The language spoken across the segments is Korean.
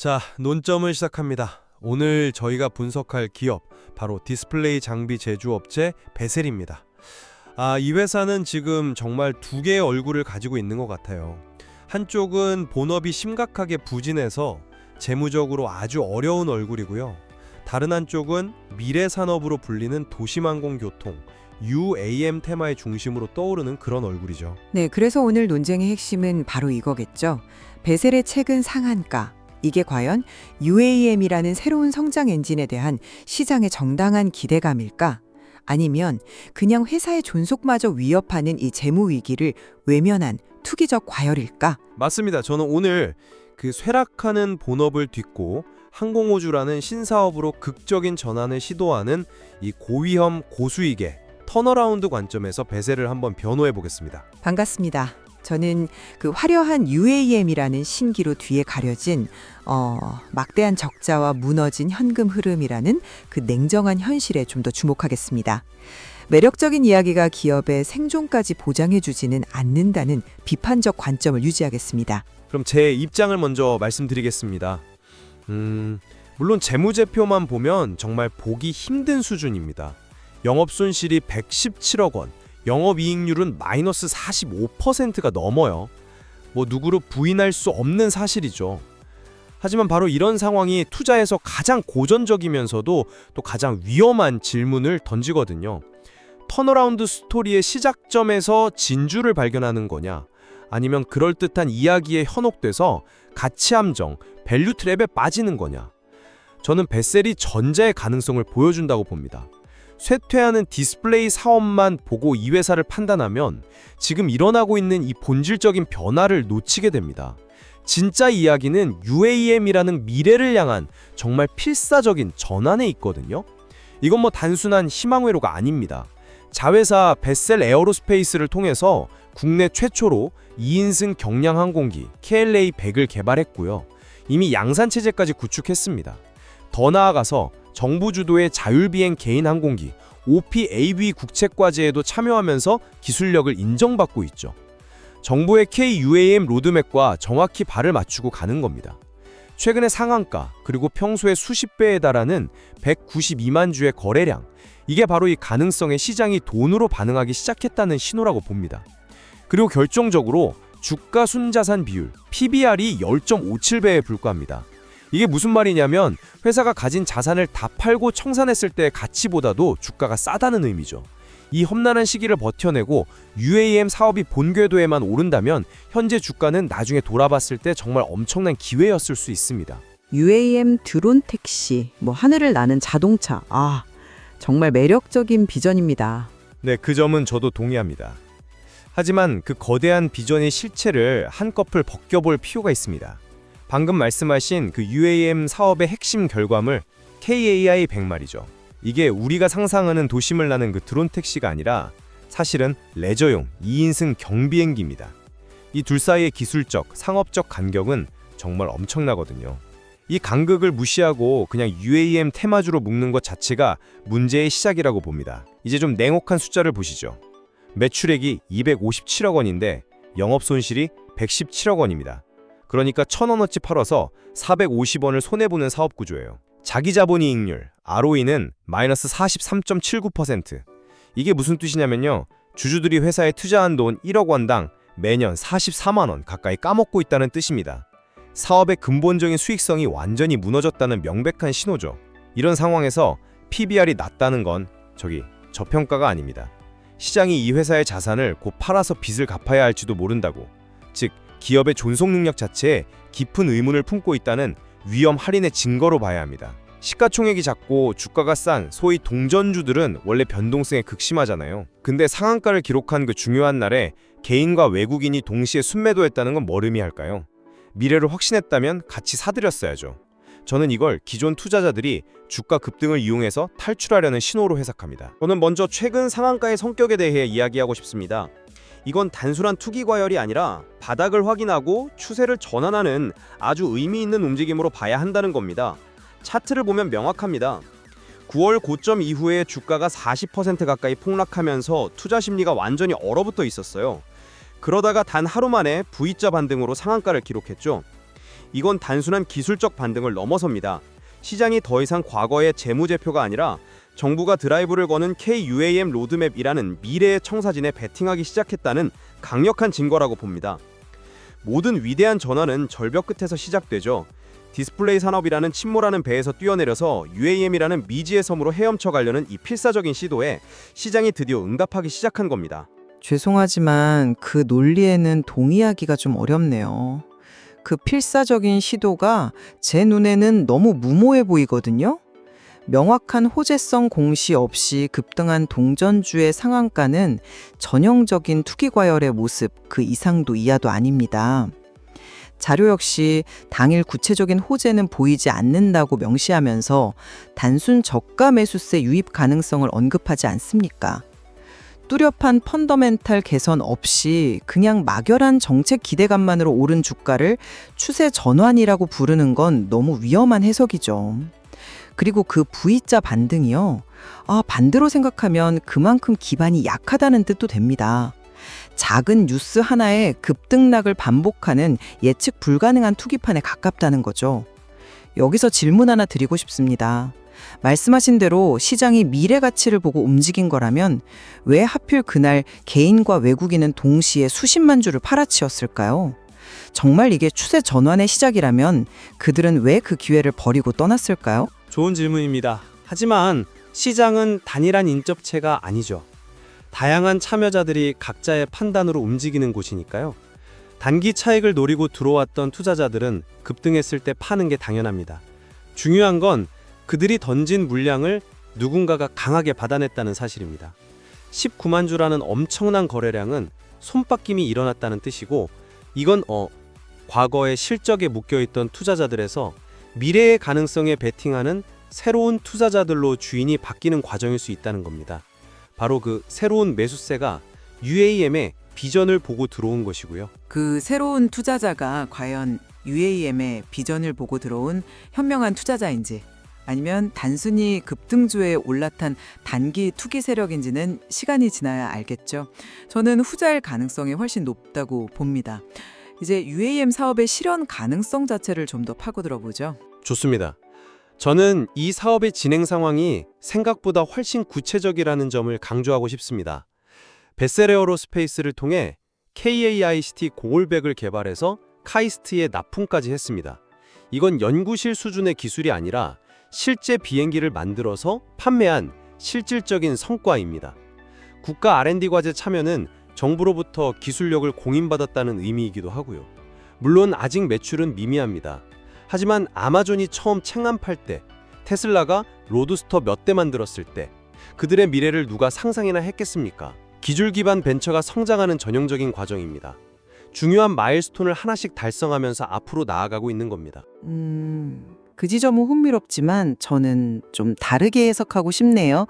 자, 논점을 시작합니다. 오늘 저희가 분석할 기업, 바로 디스플레이 장비 제조업체 베셀입니다. 이 회사는 지금 정말 두 개의 얼굴을 가지고 있는 것 같아요. 한쪽은 본업이 심각하게 부진해서 재무적으로 아주 어려운 얼굴이고요. 다른 한쪽은 미래 산업으로 불리는 도심항공교통, UAM 테마의 중심으로 떠오르는 그런 얼굴이죠. 네, 그래서 오늘 논쟁의 핵심은 바로 이거겠죠. 베셀의 최근 상한가. 이게 과연 UAM이라는 새로운 성장 엔진에 대한 시장의 정당한 기대감일까? 아니면 그냥 회사의 존속마저 위협하는 이 재무 위기를 외면한 투기적 과열일까? 맞습니다. 저는 오늘 그 쇠락하는 본업을 딛고 항공우주라는 신사업으로 극적인 전환을 시도하는 이 고위험 고수익의 턴어라운드 관점에서 베셀을 한번 변호해 보겠습니다. 반갑습니다. 저는 그 화려한 UAM이라는 신기로 뒤에 가려진 막대한 적자와 무너진 현금 흐름이라는 그 냉정한 현실에 좀 더 주목하겠습니다. 매력적인 이야기가 기업의 생존까지 보장해주지는 않는다는 비판적 관점을 유지하겠습니다. 그럼 제 입장을 먼저 말씀드리겠습니다. 물론 재무제표만 보면 정말 보기 힘든 수준입니다. 영업손실이 117억 원, 영업이익률은 마이너스 45%가 넘어요. 누구로 부인할 수 없는 사실이죠. 하지만 바로 이런 상황이 투자에서 가장 고전적이면서도 또 가장 위험한 질문을 던지거든요. 턴어라운드 스토리의 시작점에서 진주를 발견하는 거냐, 아니면 그럴듯한 이야기에 현혹돼서 가치 함정, 밸류 트랩에 빠지는 거냐. 저는 베셀이 전자의 가능성을 보여준다고 봅니다. 쇠퇴하는 디스플레이 사업만 보고 이 회사를 판단하면 지금 일어나고 있는 이 본질적인 변화를 놓치게 됩니다. 진짜 이야기는 UAM이라는 미래를 향한 정말 필사적인 전환에 있거든요. 이건 단순한 희망회로가 아닙니다. 자회사 베셀 에어로스페이스를 통해서 국내 최초로 2인승 경량 항공기 KLA-100을 개발했고요. 이미 양산체제까지 구축했습니다. 더 나아가서 정부 주도의 자율비행 개인 항공기 OPAV 국책과제에도 참여하면서 기술력을 인정받고 있죠. 정부의 K-UAM 로드맵과 정확히 발을 맞추고 가는 겁니다. 최근의 상한가, 그리고 평소의 수십 배에 달하는 192만 주의 거래량, 이게 바로 이 가능성에 시장이 돈으로 반응하기 시작했다는 신호라고 봅니다. 그리고 결정적으로 주가 순자산 비율, PBR이 10.57배에 불과합니다. 이게 무슨 말이냐면 회사가 가진 자산을 다 팔고 청산했을 때의 가치보다도 주가가 싸다는 의미죠. 이 험난한 시기를 버텨내고 UAM 사업이 본궤도에만 오른다면 현재 주가는 나중에 돌아봤을 때 정말 엄청난 기회였을 수 있습니다. UAM 드론 택시, 하늘을 나는 자동차. 정말 매력적인 비전입니다. 네, 그 점은 저도 동의합니다. 하지만 그 거대한 비전의 실체를 한꺼풀 벗겨볼 필요가 있습니다. 방금 말씀하신 그 UAM 사업의 핵심 결과물 KAI-100 말이죠. 이게 우리가 상상하는 도심을 나는 그 드론 택시가 아니라 사실은 레저용 2인승 경비행기입니다. 이 둘 사이의 기술적, 상업적 간격은 정말 엄청나거든요. 이 간극을 무시하고 그냥 UAM 테마주로 묶는 것 자체가 문제의 시작이라고 봅니다. 이제 좀 냉혹한 숫자를 보시죠. 매출액이 257억 원인데 영업손실이 117억 원입니다. 그러니까 1,000원어치 팔아서 450원을 손해보는 사업구조예요. 자기자본이익률, ROE는 마이너스 43.79%. 이게 무슨 뜻이냐면요. 주주들이 회사에 투자한 돈 1억 원당 매년 44만 원 가까이 까먹고 있다는 뜻입니다. 사업의 근본적인 수익성이 완전히 무너졌다는 명백한 신호죠. 이런 상황에서 PBR이 낮다는 건 저평가가 아닙니다. 시장이 이 회사의 자산을 곧 팔아서 빚을 갚아야 할지도 모른다고, 즉 기업의 존속 능력 자체에 깊은 의문을 품고 있다는 위험 할인의 증거로 봐야 합니다. 시가총액이 작고 주가가 싼 소위 동전주들은 원래 변동성에 극심하잖아요. 근데 상한가를 기록한 그 중요한 날에 개인과 외국인이 동시에 순매도했다는 건 뭘 의미할까요? 미래를 확신했다면 같이 사들였어야죠. 저는 이걸 기존 투자자들이 주가 급등을 이용해서 탈출하려는 신호로 해석합니다. 저는 먼저 최근 상한가의 성격에 대해 이야기하고 싶습니다. 이건 단순한 투기 과열이 아니라 바닥을 확인하고 추세를 전환하는 아주 의미 있는 움직임으로 봐야 한다는 겁니다. 차트를 보면 명확합니다. 9월 고점 이후에 주가가 40% 가까이 폭락하면서 투자 심리가 완전히 얼어붙어 있었어요. 그러다가 단 하루 만에 V자 반등으로 상한가를 기록했죠. 이건 단순한 기술적 반등을 넘어섭니다. 시장이 더 이상 과거의 재무제표가 아니라 정부가 드라이브를 거는 KUAM 로드맵이라는 미래의 청사진에 베팅하기 시작했다는 강력한 증거라고 봅니다. 모든 위대한 전환은 절벽 끝에서 시작되죠. 디스플레이 산업이라는 침몰하는 배에서 뛰어내려서 UAM이라는 미지의 섬으로 헤엄쳐 가려는 이 필사적인 시도에 시장이 드디어 응답하기 시작한 겁니다. 죄송하지만 그 논리에는 동의하기가 좀 어렵네요. 그 필사적인 시도가 제 눈에는 너무 무모해 보이거든요. 명확한 호재성 공시 없이 급등한 동전주의 상한가는 전형적인 투기 과열의 모습 그 이상도 이하도 아닙니다. 자료 역시 당일 구체적인 호재는 보이지 않는다고 명시하면서 단순 저가 매수세 유입 가능성을 언급하지 않습니까? 뚜렷한 펀더멘탈 개선 없이 그냥 막연한 정책 기대감만으로 오른 주가를 추세 전환이라고 부르는 건 너무 위험한 해석이죠. 그리고 그 V자 반등이요. 반대로 생각하면 그만큼 기반이 약하다는 뜻도 됩니다. 작은 뉴스 하나에 급등락을 반복하는 예측 불가능한 투기판에 가깝다는 거죠. 여기서 질문 하나 드리고 싶습니다. 말씀하신 대로 시장이 미래 가치를 보고 움직인 거라면 왜 하필 그날 개인과 외국인은 동시에 수십만 주를 팔아치웠을까요? 정말 이게 추세 전환의 시작이라면 그들은 왜 그 기회를 버리고 떠났을까요? 좋은 질문입니다. 하지만 시장은 단일한 인접체가 아니죠. 다양한 참여자들이 각자의 판단으로 움직이는 곳이니까요. 단기 차익을 노리고 들어왔던 투자자들은 급등했을 때 파는 게 당연합니다. 중요한 건 그들이 던진 물량을 누군가가 강하게 받아냈다는 사실입니다. 19만 주라는 엄청난 거래량은 손바뀜이 일어났다는 뜻이고, 이건 과거의 실적에 묶여있던 투자자들에서 미래의 가능성에 베팅하는 새로운 투자자들로 주인이 바뀌는 과정일 수 있다는 겁니다. 바로 그 새로운 매수세가 UAM의 비전을 보고 들어온 것이고요. 그 새로운 투자자가 과연 UAM의 비전을 보고 들어온 현명한 투자자인지 아니면 단순히 급등주에 올라탄 단기 투기 세력인지는 시간이 지나야 알겠죠. 저는 후자일 가능성이 훨씬 높다고 봅니다. 이제 UAM 사업의 실현 가능성 자체를 좀 더 파고들어 보죠. 좋습니다. 저는 이 사업의 진행 상황이 생각보다 훨씬 구체적이라는 점을 강조하고 싶습니다. 베셀 에어로스페이스를 통해 KAIST 고골백을 개발해서 카이스트에 납품까지 했습니다. 이건 연구실 수준의 기술이 아니라 실제 비행기를 만들어서 판매한 실질적인 성과입니다. 국가 R&D 과제 참여는 정부로부터 기술력을 공인받았다는 의미이기도 하고요. 물론 아직 매출은 미미합니다. 하지만 아마존이 처음 창안팔 때, 테슬라가 로드스터 몇 대 만들었을 때 그들의 미래를 누가 상상이나 했겠습니까? 기술 기반 벤처가 성장하는 전형적인 과정입니다. 중요한 마일스톤을 하나씩 달성하면서 앞으로 나아가고 있는 겁니다. 그 지점은 흥미롭지만 저는 좀 다르게 해석하고 싶네요.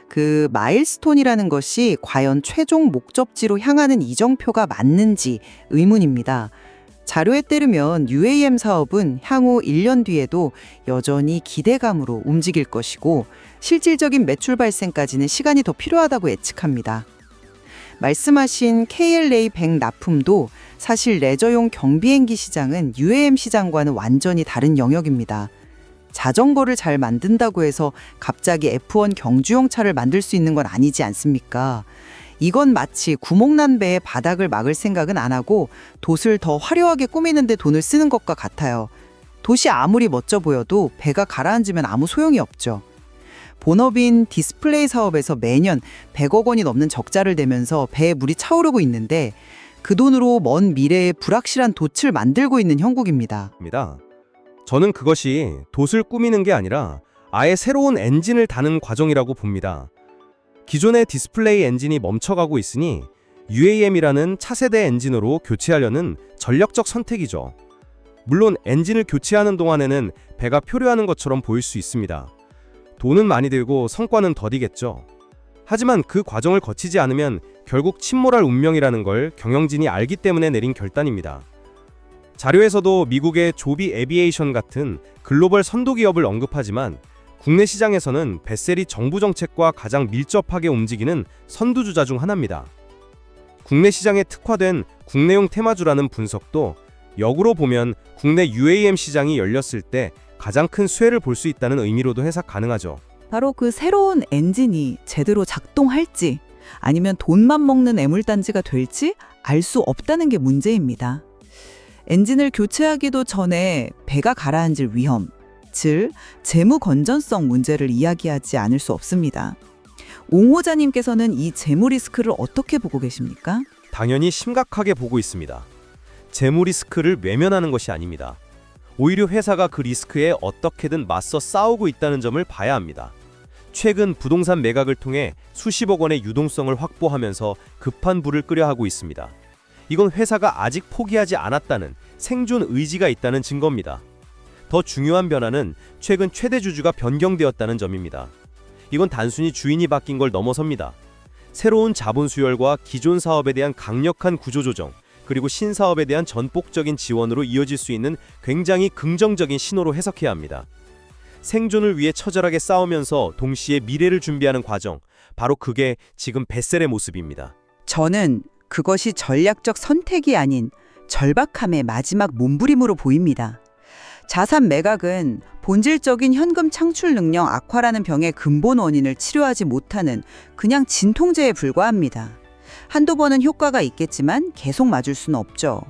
그 마일스톤이라는 것이 과연 최종 목적지로 향하는 이정표가 맞는지 의문입니다. 자료에 따르면 UAM 사업은 향후 1년 뒤에도 여전히 기대감으로 움직일 것이고 실질적인 매출 발생까지는 시간이 더 필요하다고 예측합니다. 말씀하신 KLA-100 납품도 사실 레저용 경비행기 시장은 UAM 시장과는 완전히 다른 영역입니다. 자전거를 잘 만든다고 해서 갑자기 F1 경주용 차를 만들 수 있는 건 아니지 않습니까? 이건 마치 구멍난 배의 바닥을 막을 생각은 안 하고 돛을 더 화려하게 꾸미는 데 돈을 쓰는 것과 같아요. 돛이 아무리 멋져 보여도 배가 가라앉으면 아무 소용이 없죠. 본업인 디스플레이 사업에서 매년 100억 원이 넘는 적자를 내면서 배에 물이 차오르고 있는데 그 돈으로 먼 미래에 불확실한 돛을 만들고 있는 형국입니다. 저는 그것이 돛을 꾸미는 게 아니라 아예 새로운 엔진을 다는 과정이라고 봅니다. 기존의 디스플레이 엔진이 멈춰가고 있으니 UAM이라는 차세대 엔진으로 교체하려는 전략적 선택이죠. 물론 엔진을 교체하는 동안에는 배가 표류하는 것처럼 보일 수 있습니다. 돈은 많이 들고 성과는 더디겠죠. 하지만 그 과정을 거치지 않으면 결국 침몰할 운명이라는 걸 경영진이 알기 때문에 내린 결단입니다. 자료에서도 미국의 조비 에비에이션 같은 글로벌 선도 기업을 언급하지만 국내 시장에서는 베셀이 정부 정책과 가장 밀접하게 움직이는 선두주자 중 하나입니다. 국내 시장에 특화된 국내용 테마주라는 분석도 역으로 보면 국내 UAM 시장이 열렸을 때 가장 큰 수혜를 볼 수 있다는 의미로도 해석 가능하죠. 바로 그 새로운 엔진이 제대로 작동할지 아니면 돈만 먹는 애물단지가 될지 알 수 없다는 게 문제입니다. 엔진을 교체하기도 전에 배가 가라앉을 위험, 즉 재무 건전성 문제를 이야기하지 않을 수 없습니다. 옹호자님께서는 이 재무 리스크를 어떻게 보고 계십니까? 당연히 심각하게 보고 있습니다. 재무 리스크를 외면하는 것이 아닙니다. 오히려 회사가 그 리스크에 어떻게든 맞서 싸우고 있다는 점을 봐야 합니다. 최근 부동산 매각을 통해 수십억 원의 유동성을 확보하면서 급한 불을 끄려 하고 있습니다. 이건 회사가 아직 포기하지 않았다는 생존 의지가 있다는 증거입니다. 더 중요한 변화는 최근 최대 주주가 변경되었다는 점입니다. 이건 단순히 주인이 바뀐 걸 넘어섭니다. 새로운 자본 수혈과 기존 사업에 대한 강력한 구조조정, 그리고 신사업에 대한 전폭적인 지원으로 이어질 수 있는 굉장히 긍정적인 신호로 해석해야 합니다. 생존을 위해 처절하게 싸우면서 동시에 미래를 준비하는 과정, 바로 그게 지금 벳셀의 모습입니다. 저는 그것이 전략적 선택이 아닌 절박함의 마지막 몸부림으로 보입니다. 자산 매각은 본질적인 현금 창출 능력 악화라는 병의 근본 원인을 치료하지 못하는 그냥 진통제에 불과합니다. 한두 번은 효과가 있겠지만 계속 맞을 수는 없죠.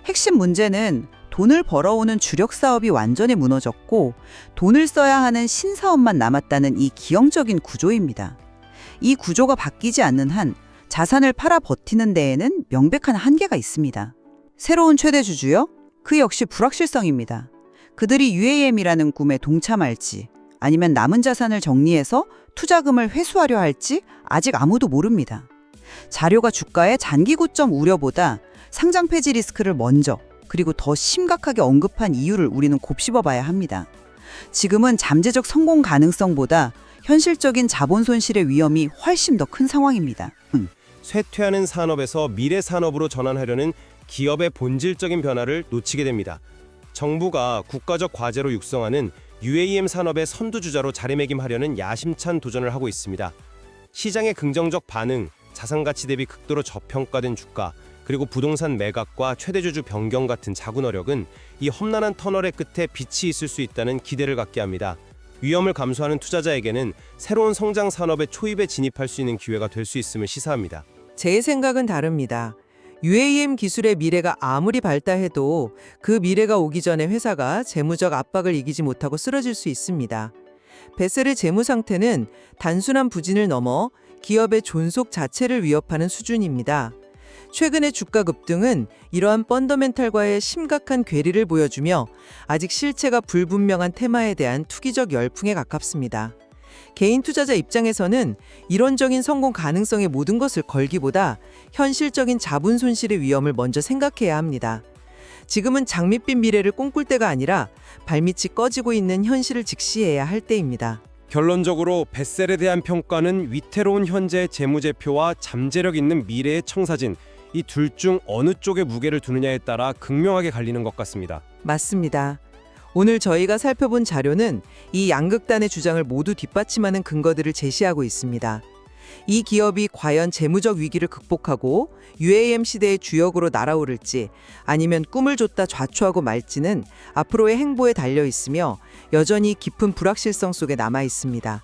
핵심 문제는 돈을 벌어오는 주력 사업이 완전히 무너졌고 돈을 써야 하는 신사업만 남았다는 이 기형적인 구조입니다. 이 구조가 바뀌지 않는 한 자산을 팔아 버티는 데에는 명백한 한계가 있습니다. 새로운 최대 주주요? 그 역시 불확실성입니다. 그들이 UAM이라는 꿈에 동참할지 아니면 남은 자산을 정리해서 투자금을 회수하려 할지 아직 아무도 모릅니다. 자료가 주가의 장기 고점 우려보다 상장 폐지 리스크를 먼저 그리고 더 심각하게 언급한 이유를 우리는 곱씹어 봐야 합니다. 지금은 잠재적 성공 가능성보다 현실적인 자본 손실의 위험이 훨씬 더 큰 상황입니다. 쇠퇴하는 산업에서 미래 산업으로 전환하려는 기업의 본질적인 변화를 놓치게 됩니다. 정부가 국가적 과제로 육성하는 UAM 산업의 선두주자로 자리매김하려는 야심찬 도전을 하고 있습니다. 시장의 긍정적 반응, 자산가치 대비 극도로 저평가된 주가, 그리고 부동산 매각과 최대주주 변경 같은 자구 노력은 이 험난한 터널의 끝에 빛이 있을 수 있다는 기대를 갖게 합니다. 위험을 감수하는 투자자에게는 새로운 성장 산업의 초입에 진입할 수 있는 기회가 될 수 있음을 시사합니다. 제 생각은 다릅니다. UAM 기술의 미래가 아무리 발달해도 그 미래가 오기 전에 회사가 재무적 압박을 이기지 못하고 쓰러질 수 있습니다. 벳셀의 재무 상태는 단순한 부진을 넘어 기업의 존속 자체를 위협하는 수준입니다. 최근의 주가 급등은 이러한 펀더멘탈과의 심각한 괴리를 보여주며 아직 실체가 불분명한 테마에 대한 투기적 열풍에 가깝습니다. 개인 투자자 입장에서는 이론적인 성공 가능성의 모든 것을 걸기보다 현실적인 자본 손실의 위험을 먼저 생각해야 합니다. 지금은 장밋빛 미래를 꿈꿀 때가 아니라 발밑이 꺼지고 있는 현실을 직시해야 할 때입니다. 결론적으로 벳셀에 대한 평가는 위태로운 현재의 재무제표와 잠재력 있는 미래의 청사진, 이 둘 중 어느 쪽에 무게를 두느냐에 따라 극명하게 갈리는 것 같습니다. 맞습니다. 오늘 저희가 살펴본 자료는 이 양극단의 주장을 모두 뒷받침하는 근거들을 제시하고 있습니다. 이 기업이 과연 재무적 위기를 극복하고 UAM 시대의 주역으로 날아오를지 아니면 꿈을 줬다 좌초하고 말지는 앞으로의 행보에 달려 있으며 여전히 깊은 불확실성 속에 남아 있습니다.